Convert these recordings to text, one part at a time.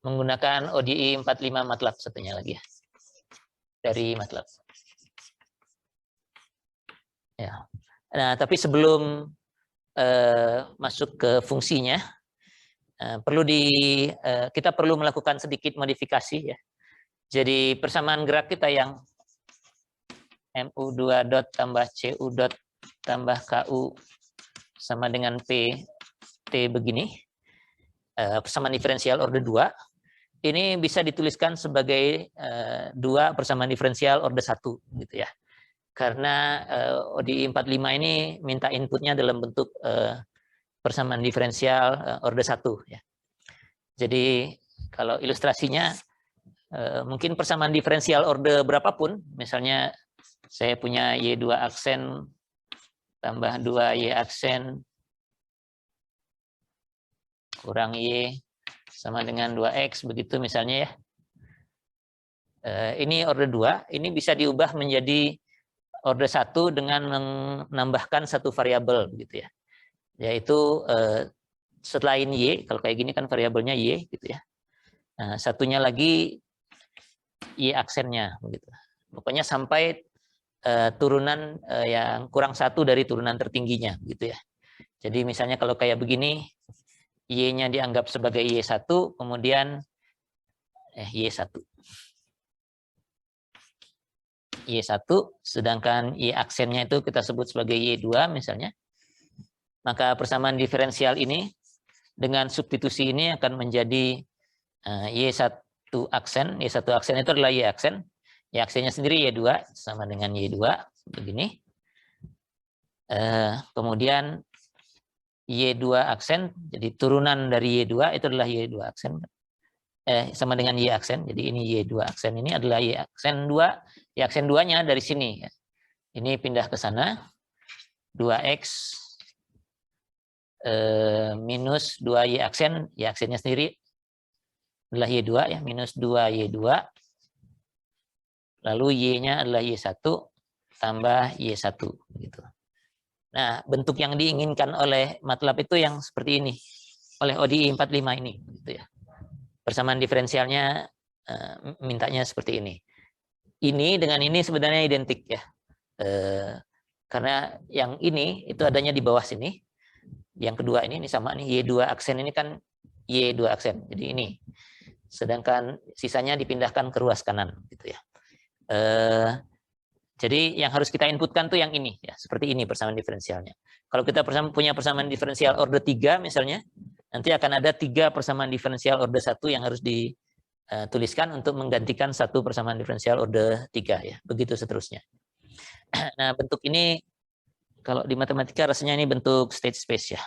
menggunakan ODI 45 MATLAB satunya lagi ya. Dari MATLAB. Ya. Nah, tapi sebelum masuk ke fungsinya, kita perlu melakukan sedikit modifikasi ya. Jadi persamaan gerak kita yang MU2 dot tambah CU dot tambah KU sama dengan PT begini, persamaan diferensial order 2, ini bisa dituliskan sebagai 2 persamaan diferensial order 1 gitu ya. Karena ODI 45 ini minta inputnya dalam bentuk persamaan diferensial order 1 ya. Jadi kalau ilustrasinya mungkin persamaan diferensial order berapapun, misalnya saya punya Y2 aksen tambah 2Y aksen kurang Y sama dengan 2X begitu misalnya ya. Ini order 2, ini bisa diubah menjadi order 1 dengan menambahkan satu variabel gitu ya. Yaitu selain Y, kalau kayak gini kan variabelnya Y gitu ya. Nah, satunya lagi Y aksennya begitu. Pokoknya sampai turunan yang kurang 1 dari turunan tertingginya gitu ya. Jadi misalnya kalau kayak begini, Y-nya dianggap sebagai Y1, kemudian Y1. Y1, sedangkan Y aksennya itu kita sebut sebagai Y2 misalnya. Maka persamaan diferensial ini dengan substitusi ini akan menjadi Y1 aksen. Y1 aksen itu adalah Y aksen. Y aksennya sendiri Y2 sama dengan Y2 begini. Kemudian Y2 aksen, jadi turunan dari Y2 itu adalah Y2 aksen. Sama dengan Y aksen. Jadi ini Y2 aksen ini adalah Y aksen 2. Y aksen 2-nya dari sini. Ini pindah ke sana. 2X minus 2Y aksen. Y aksennya sendiri adalah Y2 ya, minus 2Y2. Lalu Y-nya adalah Y1 tambah Y1 gitu. Nah, bentuk yang diinginkan oleh MATLAB itu yang seperti ini. Oleh ODI 45 ini gitu ya. Persamaan diferensialnya mintanya seperti ini. Ini dengan ini sebenarnya identik ya. Karena yang ini itu adanya di bawah sini. Yang kedua ini sama nih, Y2 aksen ini kan Y2 aksen. Jadi ini. Sedangkan sisanya dipindahkan ke ruas kanan gitu ya. Jadi yang harus kita inputkan tuh yang ini ya, seperti ini persamaan diferensialnya. Kalau kita punya persamaan diferensial order 3 misalnya, nanti akan ada 3 persamaan diferensial order 1 yang harus dituliskan untuk menggantikan satu persamaan diferensial order 3 ya. Begitu seterusnya. Nah, bentuk ini kalau di matematika rasanya ini bentuk state space ya.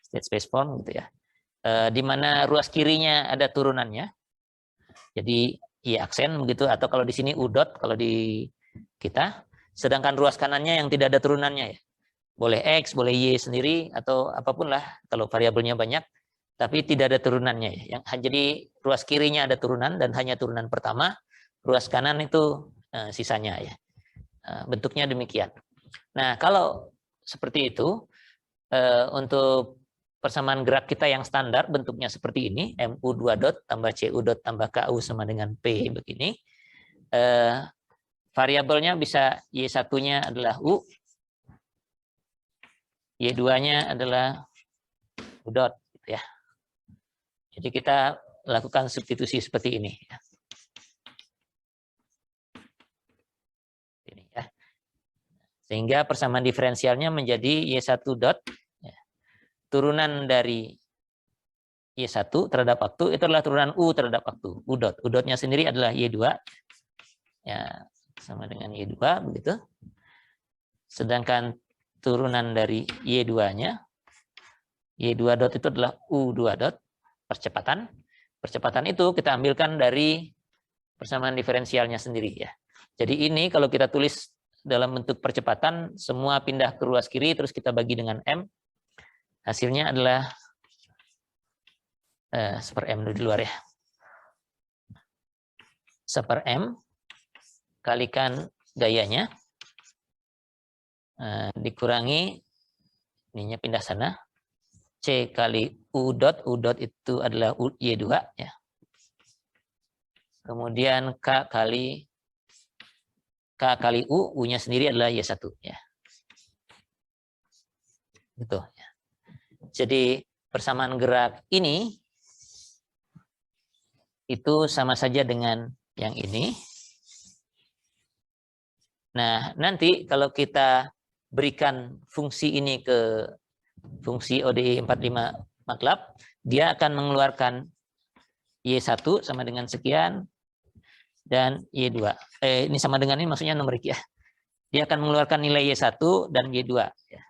State space form gitu ya. Di mana ruas kirinya ada turunannya. Jadi Y aksen begitu, atau kalau di sini U dot kalau di kita, sedangkan ruas kanannya yang tidak ada turunannya ya. Boleh X, boleh Y sendiri atau apapun lah kalau variabelnya banyak, tapi tidak ada turunannya ya. Jadi ruas kirinya ada turunan dan hanya turunan pertama, ruas kanan itu sisanya ya. Bentuknya demikian. Nah, kalau seperti itu untuk persamaan gerak kita yang standar bentuknya seperti ini, MU2 dot tambah CU dot tambah KU sama dengan P begini. Variabelnya bisa Y1-nya adalah U, Y2-nya adalah U dot gitu ya. Jadi kita lakukan substitusi seperti ini ya. Ini ya. Sehingga persamaan diferensialnya menjadi Y1 dot turunan dari Y1 terhadap waktu itu adalah turunan U terhadap waktu, U dot. U dotnya sendiri adalah Y2. Ya, sama dengan Y2 begitu. Sedangkan turunan dari Y2-nya, Y2 dot itu adalah U2 dot, percepatan. Percepatan itu kita ambilkan dari persamaan diferensialnya sendiri ya. Jadi ini kalau kita tulis dalam bentuk percepatan, semua pindah ke ruas kiri, terus kita bagi dengan M. Hasilnya adalah seper M di luar ya. Seper M kalikan gayanya dikurangi ininya pindah sana C kali U dot itu adalah Y2 ya. Kemudian K kali U, U-nya sendiri adalah Y1 ya. Gitu ya. Jadi persamaan gerak ini itu sama saja dengan yang ini. Nah, nanti kalau kita berikan fungsi ini ke fungsi ODE 45 MATLAB, dia akan mengeluarkan Y1 sama dengan sekian, dan Y2. Ini sama dengan ini maksudnya numerik ya. Dia akan mengeluarkan nilai Y1 dan Y2. Ya.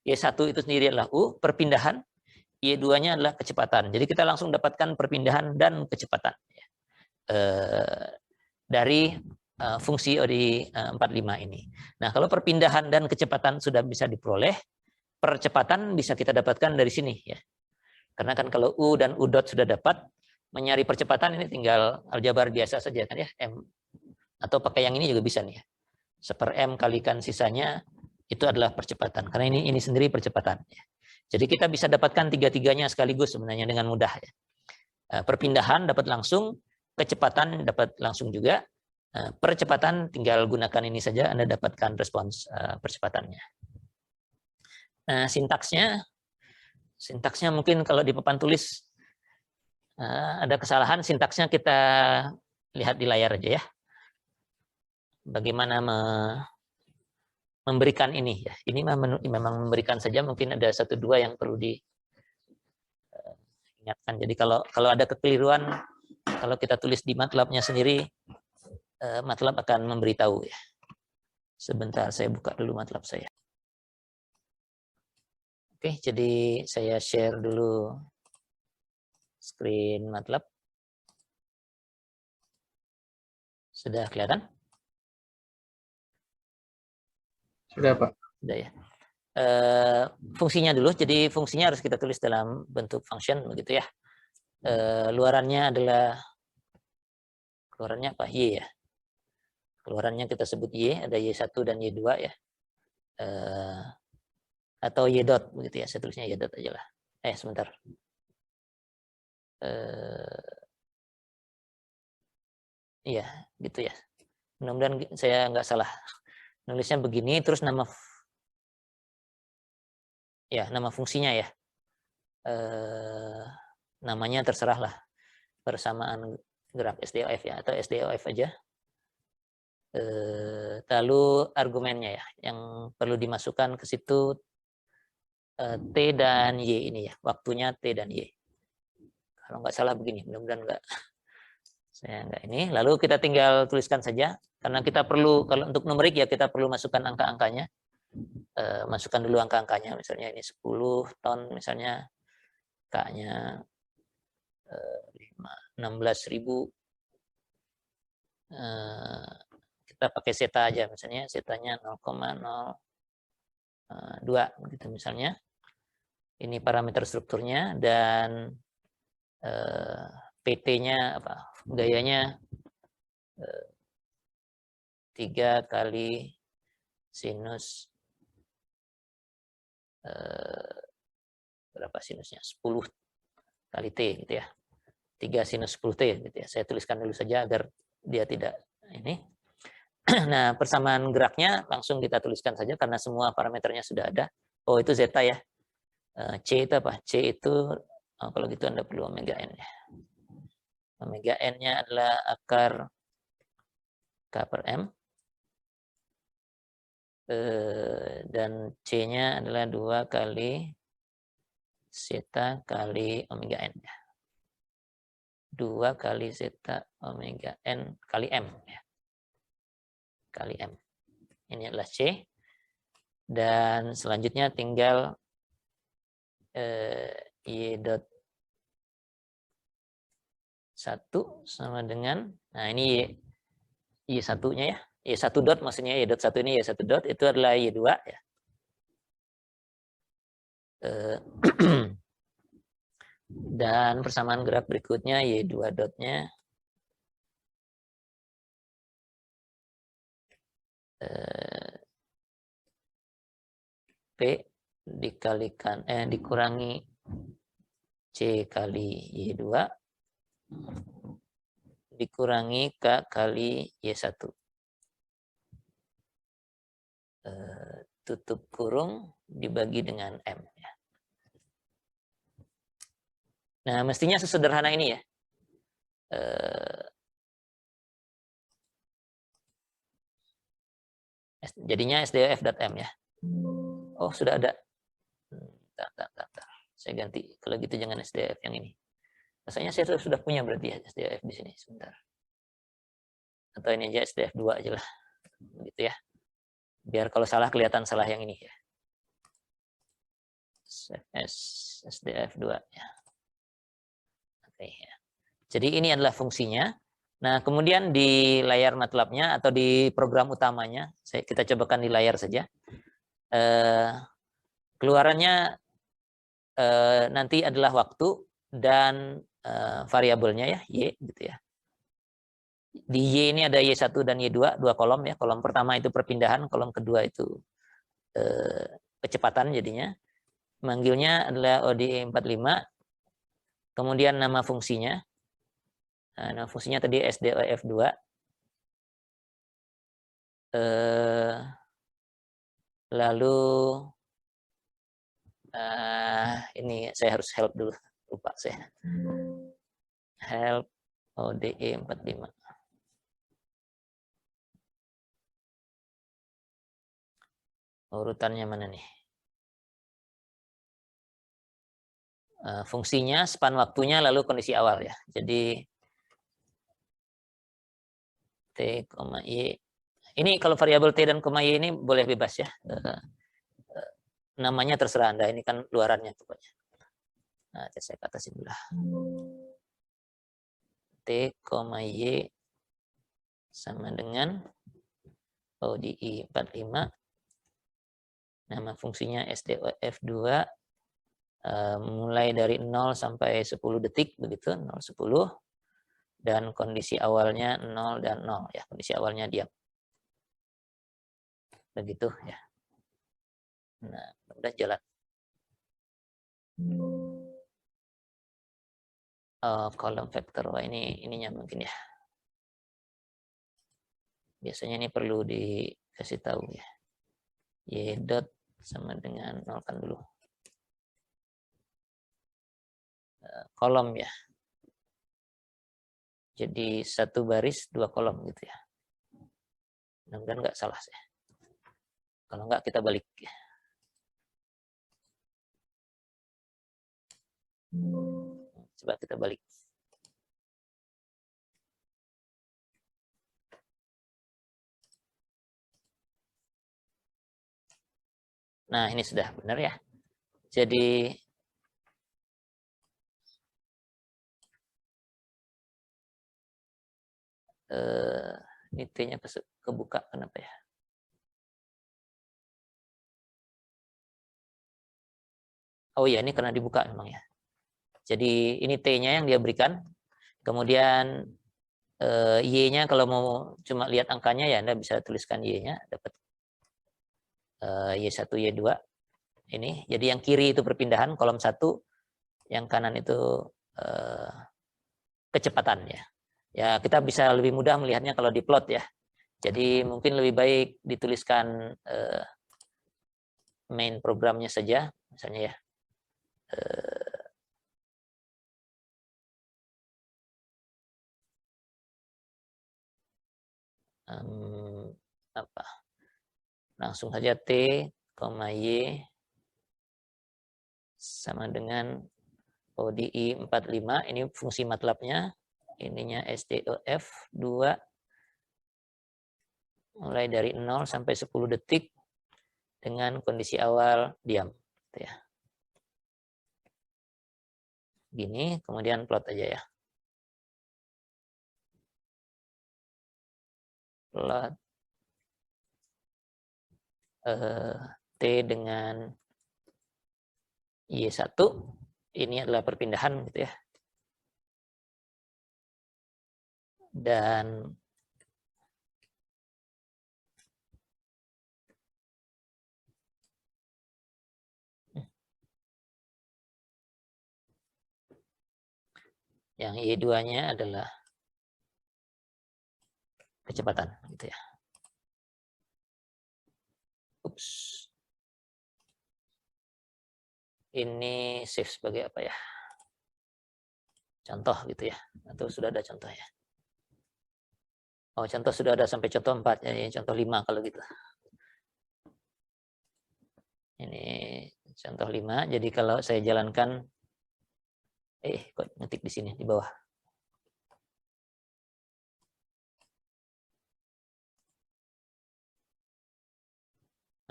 Y1 itu sendiri adalah U, perpindahan. Y2-nya adalah kecepatan. Jadi kita langsung dapatkan perpindahan dan kecepatan. Ya. Dari fungsi ODI 45 ini. Nah, kalau perpindahan dan kecepatan sudah bisa diperoleh, percepatan bisa kita dapatkan dari sini ya. Karena kan kalau U dan U dot sudah dapat, mencari percepatan ini tinggal aljabar biasa saja kan ya, M. Atau pakai yang ini juga bisa nih ya. 1/M kalikan sisanya itu adalah percepatan. Karena ini sendiri percepatan ya. Jadi kita bisa dapatkan tiga-tiganya sekaligus sebenarnya dengan mudah ya. Perpindahan dapat langsung, kecepatan dapat langsung juga. Percepatan tinggal gunakan ini saja, Anda dapatkan respons percepatannya. Nah, sintaksnya mungkin kalau di papan tulis ada kesalahan, sintaksnya kita lihat di layar aja ya. Bagaimana memberikan ini ya. Ini memang memberikan saja, mungkin ada 1-2 yang perlu diingatkan. Jadi kalau ada kekeliruan, kalau kita tulis di MATLAB-nya sendiri, MATLAB akan memberitahu ya. Sebentar saya buka dulu MATLAB saya. Oke, jadi saya share dulu screen MATLAB. Sudah kelihatan? Sudah, Pak. Sudah ya. Fungsinya dulu, jadi fungsinya harus kita tulis dalam bentuk function begitu ya. Luarannya apa? Y ya. Keluarannya kita sebut Y, ada Y1 dan Y2 ya. Atau Y dot begitu ya, saya tulisnya Y dot aja lah. Sebentar. Iya, gitu ya. Mudah-mudahan saya nggak salah. Nulisnya begini, terus nama fungsinya ya. Namanya terserah lah. Persamaan gerak SDOF ya, atau SDOF aja. Lalu argumennya ya, yang perlu dimasukkan ke situ T dan Y ini ya, waktunya T dan Y. Kalau nggak salah begini, mudah-mudahan nggak. Saya nggak ini. Lalu kita tinggal tuliskan saja, karena kita perlu, kalau untuk numerik ya kita perlu masukkan angka-angkanya. Masukkan dulu angka-angkanya, misalnya ini 10 ton, misalnya K-nya 16.000. Kita pakai zeta aja, misalnya zetanya 0,02 gitu misalnya. Ini parameter strukturnya, dan PT-nya apa? Gayanya 3 kali sinus berapa sinusnya? 10 kali T gitu ya. 3 sinus 10 T gitu ya. Saya tuliskan dulu saja agar dia tidak ini. Nah, persamaan geraknya langsung kita tuliskan saja karena semua parameternya sudah ada. Oh, itu zeta ya. C itu apa? C itu kalau gitu Anda perlu omega n ya. Omega n-nya adalah akar K per M. Dan C-nya adalah 2 kali zeta kali omega n ya. 2 kali zeta omega n kali M ya. Kali M. Ini adalah C. Dan selanjutnya tinggal Y dot 1 sama dengan, nah ini Y1-nya ya. Y1 dot maksudnya Y dot 1 ini Y1 dot, itu adalah Y2 ya. Dan persamaan gerak berikutnya Y2 dotnya P dikalikan dikurangi C kali Y2 dikurangi K kali Y1. Tutup kurung dibagi dengan M. Nah, mestinya sesederhana ini ya. Jadinya SDF.M ya. Oh, sudah ada. Bentar. Saya ganti. Kalau gitu jangan SDF yang ini. Rasanya saya sudah punya berarti ya SDF di sini. Sebentar. Atau ini aja SDF2 aja lah. Begitu ya. Biar kalau salah kelihatan salah yang ini ya. SDF2 ya. Oke ya. Jadi ini adalah fungsinya. Nah, kemudian di layar MATLAB-nya atau di program utamanya, kita cobakan di layar saja. Keluarannya nanti adalah waktu dan variabelnya ya, Y gitu ya. Di Y ini ada Y1 dan Y2, dua kolom ya. Kolom pertama itu perpindahan, kolom kedua itu kecepatan jadinya. Manggilnya adalah ODE 45. Kemudian nama fungsinya. Nama fungsinya tadi SDOF2. Lalu ini saya harus help dulu. Lupa saya. Help ODE 45. Urutannya mana nih? Fungsinya, span waktunya, lalu kondisi awal ya. Jadi T, Y. Ini kalau variabel T dan Y ini boleh bebas ya. Namanya terserah Anda. Ini kan luarannya pokoknya. Nah, saya katasin dulu. T, Y sama dengan ODI 45. Nama fungsinya SDOF2. Mulai dari 0 sampai 10 detik begitu, 0 10, dan kondisi awalnya 0 dan 0 ya, kondisi awalnya diam. Begitu ya. Nah, udah jalan. Kolom vektor, wah ininya mungkin ya. Biasanya ini perlu dikasih tahu ya. Y dot sama dengan 0 kan dulu. Kolom ya. Jadi satu baris dua kolom gitu ya. Mudah-mudahan nggak salah saya. Kalau nggak kita balik. Coba kita balik. Nah, ini sudah benar ya. Jadi ini T-nya kebuka kenapa ya? Oh iya, ini karena dibuka memang ya. Jadi ini T-nya yang dia berikan. Kemudian Y-nya kalau mau cuma lihat angkanya ya Anda bisa tuliskan Y-nya, dapat Y1, Y2. Ini. Jadi yang kiri itu perpindahan, kolom 1, yang kanan itu kecepatan ya. Ya, kita bisa lebih mudah melihatnya kalau di plot ya. Jadi mungkin lebih baik dituliskan main programnya saja, misalnya ya. Apa? Langsung saja T, Y sama dengan ODI 45. Ini fungsi MATLAB-nya. Ininya SDOF 2. Mulai dari 0 sampai 10 detik dengan kondisi awal diam. Gitu ya. Gini, kemudian plot aja ya. Plot T dengan Y1. Ini adalah perpindahan gitu ya. Dan Yang Y2-nya adalah kecepatan gitu ya. Ups. Ini save sebagai apa ya? Contoh gitu ya. Atau sudah ada contoh ya? Oh, contoh sudah ada sampai contoh 4 ya, contoh 5 kalau gitu. Ini contoh 5. Jadi kalau saya jalankan kok ngetik di sini di bawah.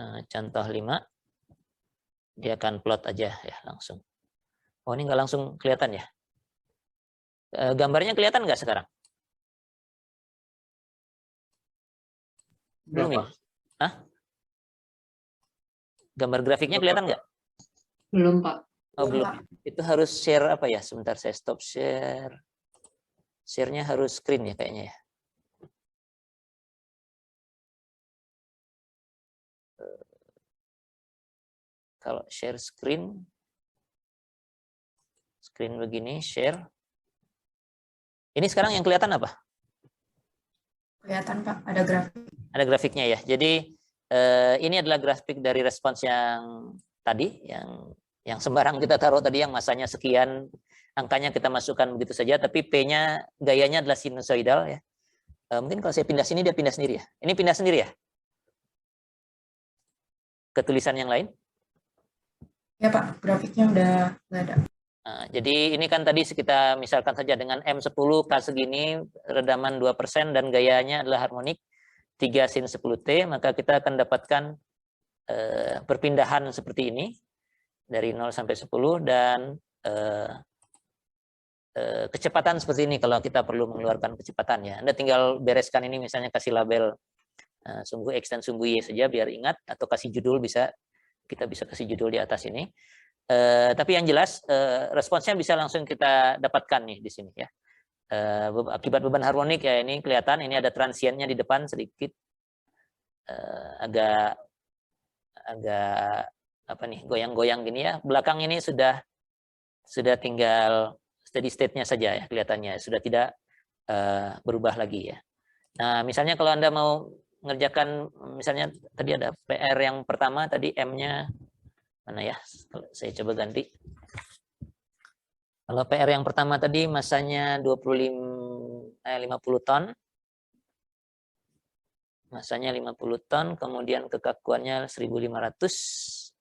Nah, contoh 5 dia akan plot aja ya langsung. Oh, ini nggak langsung kelihatan ya? Gambarnya kelihatan nggak sekarang? Belum ya? Hah? Gambar grafiknya kelihatan nggak? Belum, Pak. Oh, belum. Itu harus share apa ya? Sebentar saya stop share. Share-nya harus screen ya kayaknya ya. Kalau share screen begini, share. Ini sekarang yang kelihatan apa? Kelihatan, Pak. Ada grafik. Ada grafiknya ya. Jadi ini adalah grafik dari respons yang tadi, yang sembarang kita taruh tadi, yang masanya sekian, angkanya kita masukkan begitu saja, tapi P-nya gayanya adalah sinusoidal ya. Mungkin kalau saya pindah sini dia pindah sendiri ya. Ini pindah sendiri ya? Ke tulisan yang lain? Ya, Pak. Grafiknya udah nggak ada. Nah, jadi ini kan tadi kita misalkan saja dengan M10 K segini, redaman 2% dan gayanya adalah harmonik 3 sin 10T, maka kita akan dapatkan perpindahan seperti ini dari 0 sampai 10 dan kecepatan seperti ini kalau kita perlu mengeluarkan kecepatan ya. Anda tinggal bereskan ini, misalnya kasih label sumbu X dan sumbu Y saja biar ingat, atau kasih judul, kita bisa kasih judul di atas ini. Tapi yang jelas responsnya bisa langsung kita dapatkan nih di sini ya. Akibat beban harmonik ya, ini kelihatan, ini ada transiennya di depan sedikit, agak apa nih, goyang-goyang gini ya. Belakang ini sudah tinggal steady state-nya saja ya, kelihatannya sudah tidak berubah lagi ya. Nah, misalnya kalau Anda mau mengerjakan, misalnya tadi ada PR yang pertama tadi, M-nya mana ya? Saya coba ganti. Kalau PR yang pertama tadi masanya 50 ton. Masanya 50 ton, kemudian kekakuannya 1500.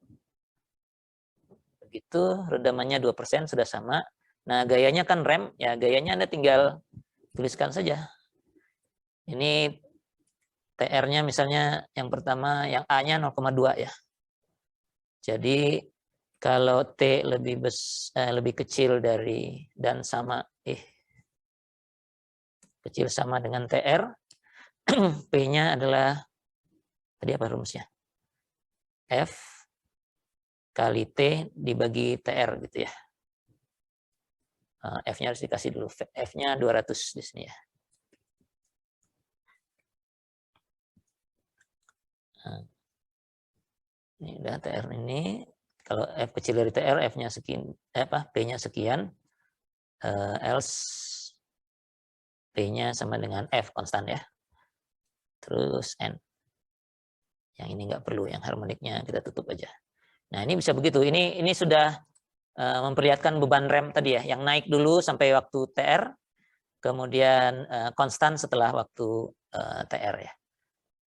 Begitu, redamannya 2%, sudah sama. Nah, gayanya kan rem, ya gayanya Anda tinggal tuliskan saja. Ini TR-nya misalnya yang pertama, yang A-nya 0,2 ya. Jadi kalau T lebih kecil dari dan sama kecil sama dengan TR, P-nya adalah tadi apa rumusnya? F kali T dibagi TR gitu ya. F-nya harus dikasih dulu. F-nya 200 di sini ya. Ini udah TR ini. Kalau F kecil dari TR, F-nya sekian, P-nya sekian, else P-nya sama dengan F konstan ya. Terus N. Yang ini nggak perlu, yang harmoniknya kita tutup aja. Nah, ini bisa begitu. Ini sudah memperlihatkan beban rem tadi ya, yang naik dulu sampai waktu TR, kemudian konstan setelah waktu TR ya.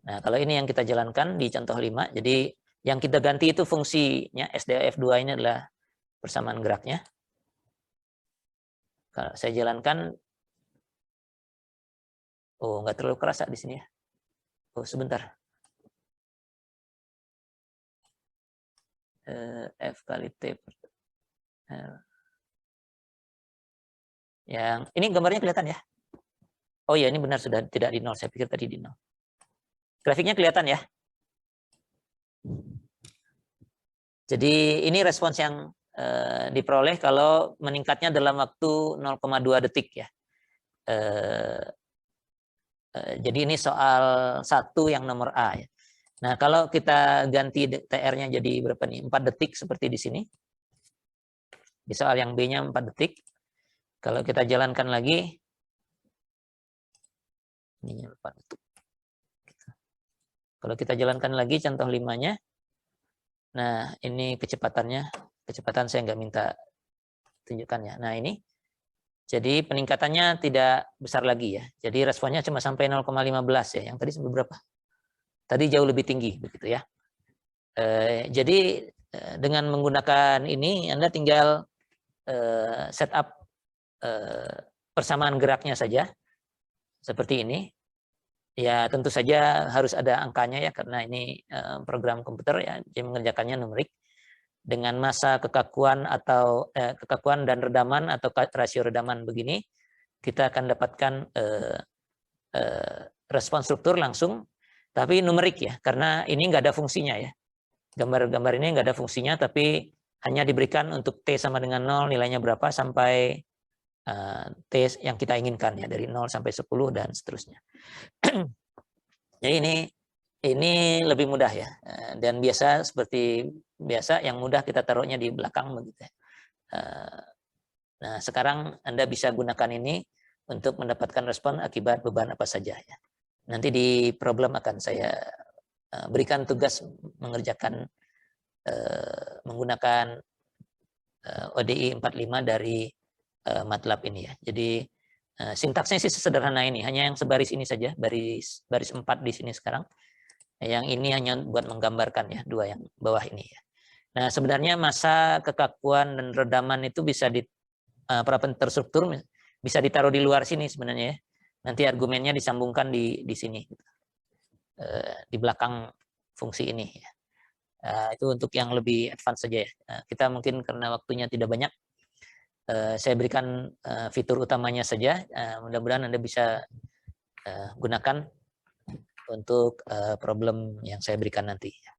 Nah, kalau ini yang kita jalankan di contoh 5, jadi yang kita ganti itu fungsinya SDF2 ini adalah persamaan geraknya. Kalau saya jalankan, oh nggak terlalu kerasa di sini ya. Oh sebentar. F kali T. Yang ini gambarnya kelihatan ya. Oh iya, ini benar sudah tidak di 0. Saya pikir tadi di 0. Grafiknya kelihatan ya. Jadi ini respons yang diperoleh kalau meningkatnya dalam waktu 0,2 detik ya. Jadi ini soal 1 yang nomor A ya. Nah, kalau kita ganti TR-nya jadi berapa nih? 4 detik seperti di sini. Di soal yang B-nya 4 detik. Kalau kita jalankan lagi, ininya lupa tutup. Kalau kita jalankan lagi contoh 5-nya, nah ini kecepatannya, kecepatan saya nggak minta tunjukkannya. Nah ini, jadi peningkatannya tidak besar lagi ya. Jadi responnya cuma sampai 0,15 ya. Yang tadi sampai berapa? Tadi jauh lebih tinggi begitu ya. Jadi dengan menggunakan ini, Anda tinggal setup persamaan geraknya saja seperti ini. Ya tentu saja harus ada angkanya ya, karena ini program komputer ya, jadi mengerjakannya numerik. Dengan massa kekakuan atau kekakuan dan redaman atau rasio redaman begini, kita akan dapatkan respon struktur langsung, tapi numerik ya, karena ini nggak ada fungsinya ya. Gambar-gambar ini nggak ada fungsinya, tapi hanya diberikan untuk T sama dengan 0, nilainya berapa sampai T yang kita inginkan ya, dari 0 sampai 10 dan seterusnya. Jadi ini lebih mudah ya, dan biasa seperti biasa yang mudah kita taruhnya di belakang begitu. Nah sekarang Anda bisa gunakan ini untuk mendapatkan respon akibat beban apa saja ya. Nanti di problem akan saya berikan tugas mengerjakan menggunakan ODI 45 dari MATLAB ini ya. Jadi sintaksnya sih sederhana ini, hanya yang sebaris ini saja, baris 4 di sini sekarang. Yang ini hanya buat menggambarkan ya, dua yang bawah ini ya. Nah sebenarnya massa, kekakuan, dan redaman itu bisa di parameter struktur bisa ditaruh di luar sini sebenarnya ya. Nanti argumennya disambungkan di sini, di belakang fungsi ini ya. Itu untuk yang lebih advance saja ya. Kita mungkin karena waktunya tidak banyak, saya berikan fitur utamanya saja. Mudah-mudahan Anda bisa gunakan untuk problem yang saya berikan nanti.